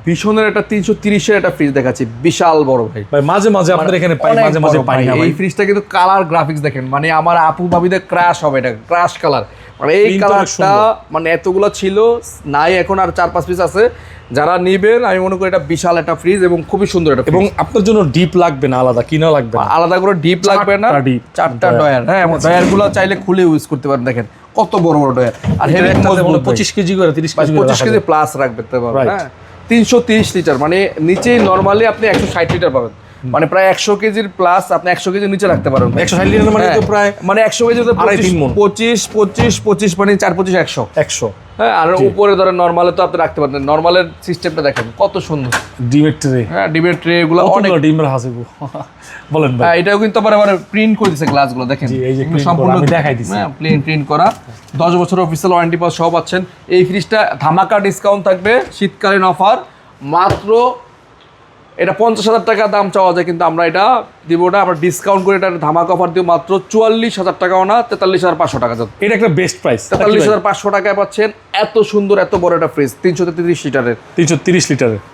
ভীষণের একটা 330-এর একটা ফ্রিজ দেখাচ্ছি, বিশাল বড় ভাই। ভাই মাঝে মাঝে আপনাদের এখানে পাই, অনেক মাঝে মাঝে বড় পাই না ভাই। এই ফ্রিজটা কিন্তু কালার গ্রাফিক্স দেখেন, মানে আমার আপু ভাবিদের ক্রাশ হবে, এটা ক্রাশ কালার। মানে এই Print অনেক কালারটা সুন্দর। মানে এতগুলো ছিল নাই, এখন আর 4-5 পিস আছে। যারা নিবেন আমি মনে করি এটা বিশাল একটা ফ্রিজ এবং খুবই সুন্দর এটা। এবং আপনার জন্য ডিপ লাগবে না, আলাদা কিনা লাগবে না, আলাদা করে ডিপ লাগবে না, 4টা ডয়ার। হ্যাঁ, এবং ডয়ারগুলো চাইলে খুলে ইউজ করতে পারেন। দেখেন কত বড় বড় ডয়ার, আর হেভি মজবুত। 25 কেজি করে 30 কেজি করে 25 কেজি প্লাস রাখতে পারবেন। Right. হ্যাঁ, 330 লিটার, মানে নিচে নরমালি আপনি 160 লিটার পাবেন, মানে প্রায় 100 কেজির প্লাস আপনি 100 কেজির নিচে রাখতে পারবেন। 160 লিটার মানে তো প্রায় মানে 100 কেজি তো 2.5-3 মণ। 25 মানে 4-25 100। 100। হ্যাঁ, আর উপরে ধরেন নরমালে তো আপনি রাখতে পারেন। নরমালের সিস্টেমটা দেখেন কত সুন্দর। ডিমের ট্রে, হ্যাঁ, ডিবের ট্রে এগুলো অনেক। ডিমের হাসিবো বলেন ভাই। হ্যাঁ, এটাও কিন্তু আবার প্রিন্ট করে দিয়েছে গ্লাসগুলো, দেখেন জি, এই যে এগুলো print সম্পূর্ণ করা, আমি দেখাই দিছি। হ্যাঁ, প্রিন্ট করা। 10 বছর অফিসিয়াল ওয়ারেন্টি পাস সহ পাচ্ছেন। এই ফ্রিজটা ধামাকা ডিসকাউন্ট থাকবে, শীতকালীন অফার। মাত্র এটা 50,000 টাকা দাম চাওয়া যায়, কিন্তু আমরা এটা দিব না, আমরা ডিসকাউন্ট করে এটা ধামাকা অফার দিব মাত্র 44,000 টাকাও না, 43,500 টাকা। এটা একটা বেস্ট প্রাইস, 43,500 টাকায় পাচ্ছেন এত সুন্দর এত বড় একটা ফ্রিজ, 333 লিটারের। 330 লিটারের।